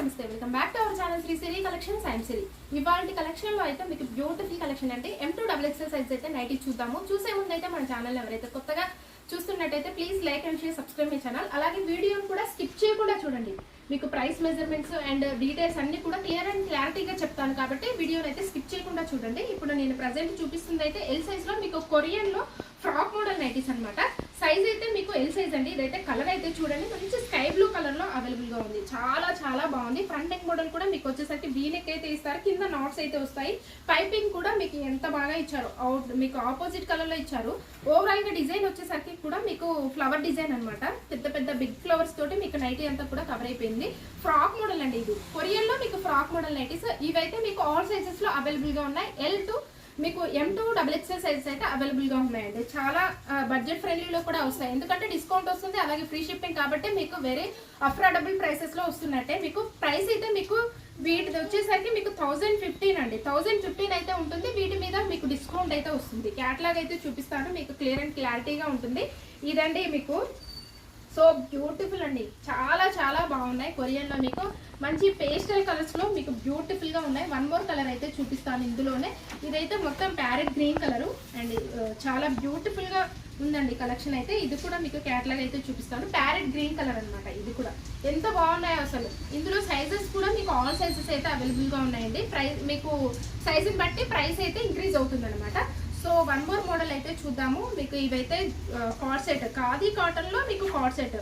నమస్తే welcome back to our channel Srisiri collections and Siri. ఇవాళ collection లో అయితే మీకు బ్యూటిఫుల్ కలెక్షన్ అంటే M2XXL సైజ్ అయితే నైటీ చూద్దాము. చూసే ముందు అయితే మన ఛానల్ ఎవరైతే కొత్తగా చూస్తున్నట్టయితే please like and share, subscribe my channel. అలాగే వీడియోని కూడా స్కిప్ చేయకుండా చూడండి. మీకు ప్రైస్ మెజర్మెంట్స్ అండ్ డీటెయిల్స్ అన్ని కూడా క్లియర్ అండ్ క్లారిటీగా చెప్తాను కాబట్టి వీడియోని అయితే స్కిప్ చేయకుండా చూడండి. ఇప్పుడు నేను ప్రజెంట్ చూపిస్తుంది అయితే ఎల్ సైజ్ లో మీకు కొరియన్ లో ఫ్రాక్ మోడల్ నైటీస్ అనమాట. సైజ్ అయితే మీకు ఎల్ సైజ్ అండి. ఇదైతే కలర్ అయితే చూడండి మంచి స్కై బ్లూ కలర్ లో అవైలబుల్ గా ఉంది. చాలా చాలా బాగుంది. ఫ్రంట్ నెక్ మోడల్ కూడా మీకు వచ్చేసరికి వీ నెక్ అయితే ఇస్తారు, కింద నాట్స్ అయితే వస్తాయి. పైపింగ్ కూడా మీకు ఎంత బాగా ఇచ్చారు, మీకు ఆపోజిట్ కలర్ లో ఇచ్చారు. ఓవరాల్ గా డిజైన్ వచ్చేసరికి కూడా మీకు ఫ్లవర్ డిజైన్ అనమాట. పెద్ద పెద్ద బిగ్ ఫ్లవర్స్ తోటి మీకు నైటీ అంతా కూడా కవర్ అయిపోయింది. ఫ్రాక్ మోడల్ అండి ఇది. కొరియన్ లో మీకు ఫ్రాక్ మోడల్ నైటీస్ ఇవైతే మీకు ఆల్ సైజెస్ లో అవైలబుల్ గా ఉన్నాయి. L2 మీకు M2XXL సైజెస్ అయితే అవైలబుల్ గా ఉన్నాయండి. చాలా బడ్జెట్ ఫ్రెండ్లీలో కూడా వస్తాయి, ఎందుకంటే డిస్కౌంట్ వస్తుంది, అలాగే ఫ్రీ షిప్పింగ్ కాబట్టి మీకు వెరీ అఫోర్డబుల్ ప్రైసెస్ లో వస్తున్నట్టే. మీకు ప్రైస్ అయితే మీకు వీటిది వచ్చేసరికి మీకు 1015 అండి. 1015 అయితే ఉంటుంది. వీటి మీద మీకు డిస్కౌంట్ అయితే వస్తుంది. క్యాటలాగ్ అయితే చూపిస్తాను, మీకు క్లియర్ అండ్ క్లారిటీగా ఉంటుంది. ఇదండి మీకు సో బ్యూటిఫుల్ అండి. చాలా చాలా బాగున్నాయి. కొరియన్ లో మీకు మంచి పేస్టల్ కలర్స్ లో మీకు బ్యూటిఫుల్ గా ఉన్నాయి. వన్ మోర్ కలర్ అయితే చూపిస్తాను ఇందులోనే. ఇదైతే మొత్తం ప్యారెట్ గ్రీన్ కలర్ అండ్ చాలా బ్యూటిఫుల్ గా ఉందండి కలెక్షన్ అయితే. ఇది కూడా మీకు క్యాటలాగ్ అయితే చూపిస్తాను. ప్యారెట్ గ్రీన్ కలర్ అనమాట. ఇది కూడా ఎంత బాగున్నాయో అసలు. ఇందులో సైజెస్ కూడా మీకు ఆల్ సైజెస్ అయితే అవైలబుల్ గా ఉన్నాయండి. ప్రైస్ మీకు సైజుని బట్టి ప్రైస్ అయితే ఇంక్రీజ్ అవుతుంది అనమాట. సో వన్ మోర్ మోడల్ అయితే చూద్దాము. మీకు ఇవైతే కార్డ్ సెట్, ఖాదీ కాటన్ లో మీకు కార్డ్ సెట్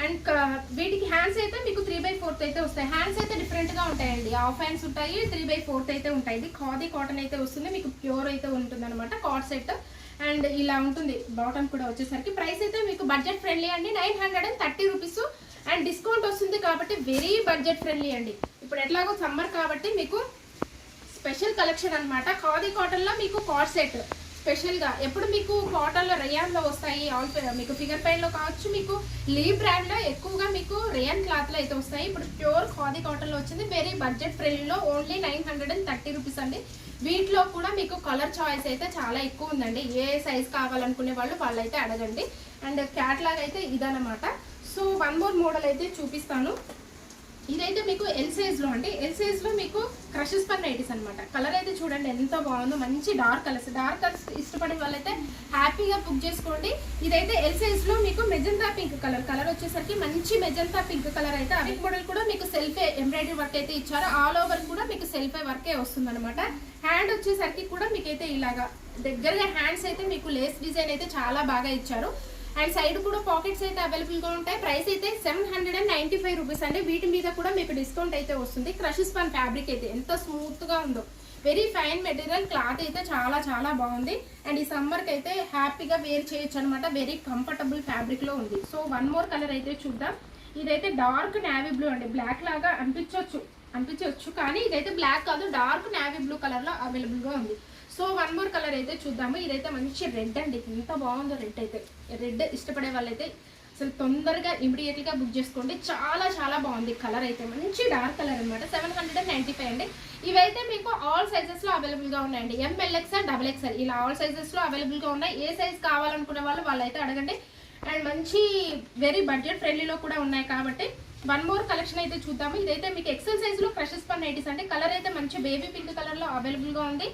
అండ్ వీటికి హ్యాండ్స్ అయితే మీకు 3/4 అయితే వస్తాయి. హ్యాండ్స్ అయితే డిఫరెంట్ గా ఉంటాయండి. హాఫ్ హ్యాండ్స్ ఉంటాయి, 3/4 అయితే ఉంటాయి. ఇది ఖాదీ కాటన్ అయితే వస్తుంది, మీకు ప్యూర్ అయితే ఉంటుంది అనమాట కార్డ్ సెట్. అండ్ ఇలా ఉంటుంది బాటమ్ కూడా వచ్చేసరికి. ప్రైస్ అయితే మీకు బడ్జెట్ ఫ్రెండ్లీ అండి. 930 రూపీస్ అండ్ డిస్కౌంట్ వస్తుంది కాబట్టి వెరీ బడ్జెట్ ఫ్రెండ్లీ అండి. ఇప్పుడు ఎట్లాగో సమ్మర్ కాబట్టి మీకు స్పెషల్ కలెక్షన్ అనమాట. ఖాదీ కాటన్ లో మీకు కార్డ్ సెట్ స్పెషల్ గా ఎప్పుడు మీకు కాటన్ లో రేయాన్ లో వస్తాయి. ఆల్ మీకు ఫిగర్ పైన్ లో కావచ్చు, మీకు లీ బ్రాండ్ లో ఎక్కువగా మీకు రేయాన్ క్లాత్ లో అయితే వస్తాయి. ఇప్పుడు ప్యూర్ ఖాదీ కాటన్ లో వచ్చింది. వెరీ బడ్జెట్ ఫ్రెండ్లీలో ఓన్లీ 930 రూపీస్ అండి. వీటిలో కూడా మీకు కలర్ చాయిస్ అయితే చాలా ఎక్కువ ఉందండి. ఏ సైజ్ కావాలనుకునే వాళ్ళైతే అడగండి. అండ్ క్యాట్లాగ్ అయితే ఇదనమాట. సో వన్ మోర్ మోడల్ అయితే చూపిస్తాను. ఇదైతే మీకు ఎల్ సైజ్ లో అండి. ఎల్ సైజ్ లో మీకు క్రషెస్ పర్ నైటీస్ అనమాట. కలర్ అయితే చూడండి ఎంత బాగుందో. మంచి డార్క్ కలర్స్ ఇష్టపడే వాళ్ళైతే హ్యాపీగా బుక్ చేసుకోండి. ఇదైతే ఎల్ సైజ్ లో మీకు మెజంతా పింక్ కలర్ వచ్చేసరికి మంచి మెజంతా పింక్ కలర్ అయితే. అవి మోడల్ కూడా మీకు సెల్ఫ్ ఎంబ్రాయిడరీ వర్క్ అయితే ఇచ్చారు. ఆల్ ఓవర్ కూడా మీకు సెల్ఫ్ వర్కే వస్తుంది అనమాట. హ్యాండ్ వచ్చేసరికి కూడా మీకైతే ఇలాగా దగ్గరగా హ్యాండ్స్ అయితే మీకు లేస్ డిజైన్ అయితే చాలా బాగా ఇచ్చారు. అండ్ సైడ్ కూడా పాకెట్స్ అయితే అవైలబుల్ గా ఉంటాయి. ప్రైస్ అయితే 795 రూపీస్ అండి. వీటి మీద కూడా మీకు డిస్కౌంట్ అయితే వస్తుంది. క్రషెస్ పన్ ఫ్యాబ్రిక్ అయితే ఎంత స్మూత్ గా ఉందో. వెరీ ఫైన్ మెటీరియల్, క్లాత్ అయితే చాలా చాలా బాగుంది. అండ్ ఈ సమ్మర్ కి అయితే హ్యాపీగా వేర్ చేయొచ్చు అనమాట. వెరీ కంఫర్టబుల్ ఫ్యాబ్రిక్ లో ఉంది. సో వన్ మోర్ కలర్ అయితే చూద్దాం. ఇదైతే డార్క్ నేవీ బ్లూ అండి. బ్లాక్ లాగా అనిపించవచ్చు కానీ ఇదైతే బ్లాక్ కాదు, డార్క్ నేవీ బ్లూ కలర్ లో అవైలబుల్ గా ఉంది. సో వన్ మోర్ కలర్ అయితే చూద్దాము. ఇదైతే మంచి రెడ్ అండి. ఎంత బాగుందో రెడ్ అయితే. రెడ్ ఇష్టపడే వాళ్ళైతే అసలు తొందరగా ఇమీడియట్ గా బుక్ చేసుకోండి. చాలా చాలా బాగుంది కలర్ అయితే. మంచి డార్క్ కలర్ అనమాట. 795 అండి. ఇవైతే మీకు ఆల్ సైజెస్ లో అవైలబుల్ గా ఉన్నాయండి. MLXL, XXL ఇలా ఆల్ సైజెస్ లో అవైలబుల్ గా ఉన్నాయి. ఏ సైజ్ కావాలనుకునే వాళ్ళైతే అడగండి. అండ్ మంచి వెరీ బడ్జెట్ ఫ్రెండ్లీలో కూడా ఉన్నాయి కాబట్టి వన్ మోర్ కలెక్షన్ అయితే చూద్దాము. ఇదైతే మీకు ఎక్సెల్ సైజ్ లో క్రషెస్ పర్ నైటీస్ అంటే కలర్ అయితే మంచి బేబీ పింక్ కలర్ లో అవైలబుల్ గా ఉంది.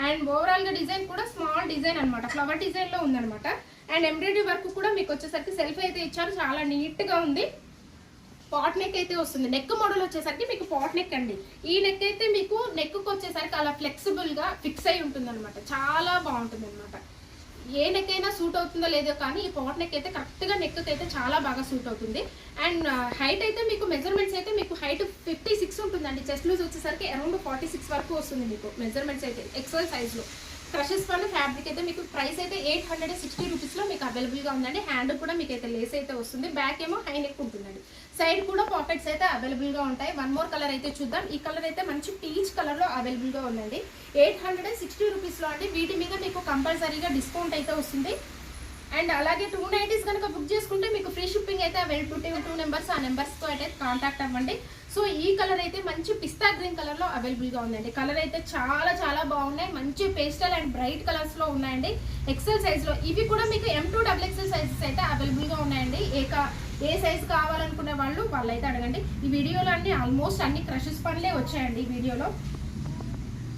అండ్ ఓవరాల్ గా డిజైన్ కూడా స్మాల్ డిజైన్ అనమాట. ఫ్లవర్ డిజైన్ లో ఉందనమాట. అండ్ ఎంబ్రాయిడరీ వర్క్ కూడా మీకు వచ్చేసరికి సెల్ఫ్ అయితే ఇచ్చారు. చాలా నీట్ గా ఉంది. పాట్ నెక్ అయితే వస్తుంది. నెక్ మోడల్ వచ్చేసరికి మీకు పాట్ నెక్ అండి. ఈ నెక్ అయితే మీకు నెక్ వచ్చేసరికి అలా ఫ్లెక్సిబుల్ గా ఫిక్స్ అయి ఉంటుంది అనమాట. చాలా బాగుంటుంది అనమాట. ఏ నెక్ అయినా సూట్ అవుతుందో లేదో కానీ ఈ పాట్ నెక్ అయితే కరెక్ట్ గా నెక్ అయితే చాలా బాగా సూట్ అవుతుంది. అండ్ హైట్ అయితే మీకు మెజర్మెంట్స్ అయితే మీకు హైట్ 56 ఉంటుందండి. చెస్ట్ లూజ్ వచ్చేసరికి అరౌండ్ 46 వరకు వస్తుంది మీకు మెజర్మెంట్స్ అయితే ఎక్సెల్ సైజ్ లో. క్రషెస్ పన్ను ఫ్యాబ్రిక్ అయితే మీకు ప్రైస్ అయితే 860 రూపీస్ లో మీకు అవైలబుల్ గా ఉందండి. హ్యాండ్ కూడా మీకు అయితే లేస్ అయితే వస్తుంది. బ్యాక్ ఏమో హై నెక్ ఉంటుందండి. సైడ్ కూడా పాకెట్స్ అయితే అవైలబుల్ గా ఉంటాయి. వన్ మోర్ కలర్ అయితే చూద్దాం. ఈ కలర్ అయితే మంచి పీచ్ కలర్ లో అవైలబుల్ గా ఉందండి. 860 రూపీస్ లో అండి. వీటి మీద మీకు కంపల్సరీగా డిస్కౌంట్ అయితే వస్తుంది. అండ్ అలాగే 2 నైటీస్ కనుక బుక్ చేసుకుంటే మీకు ఫ్రీ షిప్పింగ్ అయితే అవైలబిలిటీ 2 నెంబర్స్ ఆ నెంబర్స్తో అయితే కాంటాక్ట్ అవ్వండి. సో ఈ కలర్ అయితే మంచి పిస్తా గ్రీన్ కలర్ లో అవైలబుల్ గా ఉందండి. కలర్ అయితే చాలా చాలా బాగున్నాయి. మంచి పేస్టల్ అండ్ బ్రైట్ కలర్స్ లో ఉన్నాయండి. ఎక్సెల్ సైజ్ లో ఇవి కూడా మీకు M2XXL సైజెస్ అయితే అవైలబుల్ గా ఉన్నాయండి. ఏ సైజ్ కావాలనుకునే వాళ్ళైతే అడగండి. ఈ వీడియోలో ఆల్మోస్ట్ అన్ని క్రషెస్ పనులే వచ్చాయండి. ఈ వీడియోలో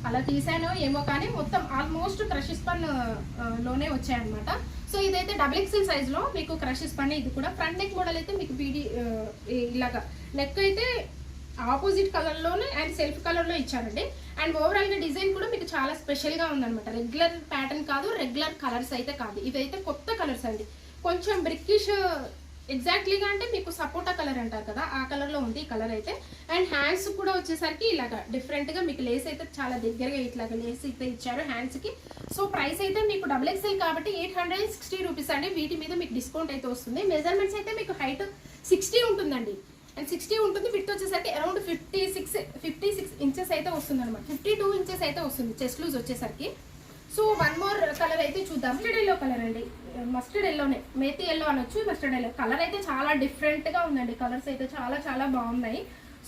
అలా తీసానో ఏమో కానీ మొత్తం ఆల్మోస్ట్ క్రషెస్ పన్ లోనే వచ్చాయన్నమాట. సో ఇదైతే XXL సైజ్లో మీకు క్రషెస్ పన్. ఇది కూడా ఫ్రంట్ నెక్ మోడల్ అయితే మీకు ఇలాగా నెక్ అయితే ఆపోజిట్ కలర్లోనే అండ్ సెల్ఫ్ కలర్లో ఇచ్చారండి. అండ్ ఓవరాల్గా డిజైన్ కూడా మీకు చాలా స్పెషల్గా ఉందన్నమాట. రెగ్యులర్ ప్యాటర్న్ కాదు, రెగ్యులర్ కలర్స్ అయితే కాదు, ఇవైతే కొత్త కలర్స్ అండి. కొంచెం బ్రిక్కిష్ ఎగ్జాక్ట్లీగా అంటే మీకు సపోటా కలర్ అంటారు కదా, ఆ కలర్లో ఉంది ఈ కలర్ అయితే. అండ్ హ్యాండ్స్ కూడా వచ్చేసరికి ఇలాగా డిఫరెంట్గా మీకు లేస్ అయితే చాలా దగ్గరగా ఇట్లాగా లేస్ అయితే ఇచ్చారు హ్యాండ్స్కి. సో ప్రైస్ అయితే మీకు XXL కాబట్టి 860 రూపీస్ అండి. వీటి మీద మీకు డిస్కౌంట్ అయితే వస్తుంది. మెజర్మెంట్స్ అయితే మీకు హైట్ 60 ఉంటుందండి అండ్ 60 ఉంటుంది. విడ్త్ వచ్చేసరికి అరౌండ్ 56 ఇంచెస్ అయితే వస్తుంది అనమాట. 52 ఇంచెస్ అయితే వస్తుంది చెస్ట్ లూజ్ వచ్చేసరికి. సో వన్ మోర్ కలర్ అయితే చూద్దాం. మస్టర్డ్ ఎల్లో కలర్ అండి. మస్టర్డ్ ఎల్లోనే, మేతి ఎల్లో అనొచ్చు. మస్టర్డ్ ఎల్లో కలర్ అయితే చాలా డిఫరెంట్గా ఉందండి. కలర్స్ అయితే చాలా చాలా బాగున్నాయి.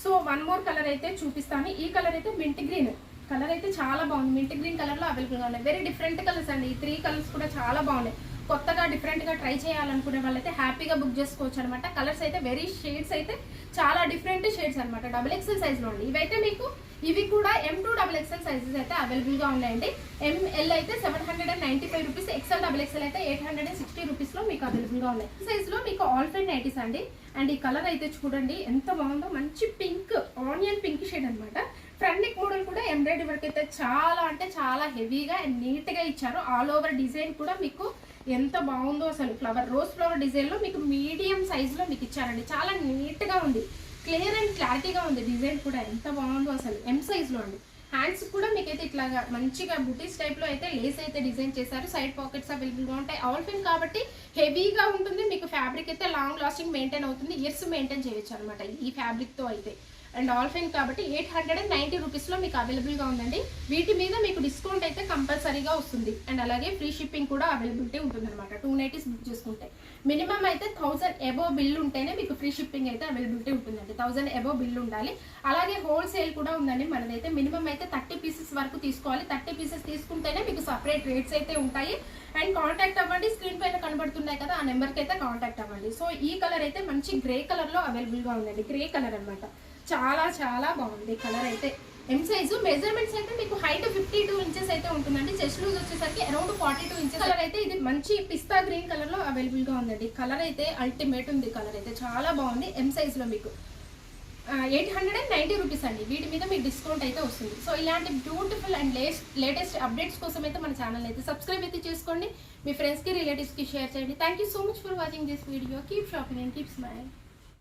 సో వన్ మోర్ కలర్ అయితే చూపిస్తాను. ఈ కలర్ అయితే మింట్ గ్రీన్ కలర్ అయితే చాలా బాగుంది. మింట్ గ్రీన్ కలర్లో అవైలబుల్గా ఉన్నాయి. వెరీ డిఫరెంట్ కలర్స్ అండి. ఈ 3 కలర్స్ కూడా చాలా బాగున్నాయి. కొత్తగా డిఫరెంట్గా ట్రై చేయాలనుకునే వాళ్ళైతే హ్యాపీగా బుక్ చేసుకోవచ్చు అనమాట. కలర్స్ అయితే వెరీ షేడ్స్ అయితే చాలా డిఫరెంట్ షేడ్స్ అనమాట. XXL సైజ్లో అండి. ఇవైతే మీకు ఇవి కూడా M2 XXL సైజెస్ అయితే అవైలబుల్గా ఉన్నాయండి. ML అయితే 795 రూపీస్, XXL అయితే 860 రూపీస్లో మీకు అవైలబుల్గా ఉన్నాయి. సైజ్లో మీకు ఆల్ ఫైన్ నైటీస్ అండి. అండ్ ఈ కలర్ అయితే చూడండి ఎంత బాగుందో, మంచి పింక్, ఆనియన్ పింక్ షేడ్ అనమాట. ఫ్రంట్ నెక్ మోడల్ కూడా ఎంబ్రాయిడరీ వర్క్ అయితే చాలా అంటే చాలా హెవీగా అండ్ నీట్గా ఇచ్చారు. ఆల్ ఓవర్ డిజైన్ కూడా మీకు ఎంత బాగుందో అసలు. రోజ్ ఫ్లవర్ డిజైన్లో మీకు మీడియం సైజులో మీకు ఇచ్చారండి. చాలా నీట్గా ఉంది, క్లియర్ అండ్ క్లారిటీగా ఉంది. డిజైన్ కూడా ఎంత బాగుందో అసలు. M సైజ్లో అండి. హ్యాండ్స్ కూడా మీకైతే ఇట్లాగా మంచిగా బుటీస్ టైప్లో అయితే లేస్ అయితే డిజైన్ చేశారు. సైడ్ పాకెట్స్ అవైలబుల్గా ఉంటాయి. ఆల్ ఫిన్ కాబట్టి హెవీగా ఉంటుంది. మీకు ఫ్యాబ్రిక్ అయితే లాంగ్ లాస్టింగ్ మెయింటైన్ అవుతుంది. ఇయర్స్ మెయింటైన్ చేయొచ్చు అనమాట ఈ ఫ్యాబ్రిక్తో అయితే. అండ్ ఆల్ ఫైన్ కాబట్టి 890 రూపీస్లో మీకు అవైలబుల్గా ఉందండి. వీటి మీద మీకు డిస్కౌంట్ అయితే కంపల్సరీగా వస్తుంది. అండ్ అలాగే ఫ్రీ షిప్పింగ్ కూడా అవైలబిలిటీ ఉంటుంది అనమాట. 2 నైటీస్ బుక్ చేసుకుంటే మినిమం అయితే 1000 అబోవ్ బిల్ ఉంటేనే మీకు ఫ్రీ షిప్పింగ్ అయితే అవైలబిలిటీ ఉంటుందండి. 1000 అబోవ్ బిల్ ఉండాలి. అలాగే హోల్సేల్ కూడా ఉందండి మనదైతే. మినిమం అయితే 30 పీసెస్ వరకు తీసుకోవాలి. 30 పీసెస్ తీసుకుంటేనే మీకు సపరేట్ రేట్స్ అయితే ఉంటాయి. అండ్ కాంటాక్ట్ అవ్వండి. స్క్రీన్ పైన కనబడుతున్నాయి కదా, ఆ నెంబర్కి అయితే కాంటాక్ట్ అవ్వండి. సో ఈ కలర్ అయితే మంచి గ్రే కలర్లో అవైలబుల్గా ఉందండి. గ్రే కలర్ అనమాట. చాలా చాలా బాగుంది కలర్ అయితే. M size. మెజర్మెంట్స్ అయితే మీకు హైట్ 52 ఇంచెస్ అయితే ఉంటుందండి. చెస్ట్ లూజ్ వచ్చేసరికి అరౌండ్ 42 ఇంచెస్. కలర్ అయితే ఇది మంచి పిస్తా గ్రీన్ కలర్లో అవైలబుల్గా ఉందండి. కలర్ అయితే అల్టిమేట్ ఉంది. కలర్ అయితే చాలా బాగుంది. M సైజులో మీకు 890 రూపీస్ అండి. వీటి మీద మీకు డిస్కౌంట్ అయితే వస్తుంది. సో ఇలాంటి బ్యూటిఫుల్ అండ్ లేటెస్ట్ అప్డేట్స్ కోసం అయితే మన ఛానల్ అయితే సబ్స్క్రైబ్ అయితే చేసుకోండి. మీ ఫ్రెండ్స్కి రిలేటివ్స్కి షేర్ చేయండి. Thank you so much for watching this video. Keep shopping and keep smile.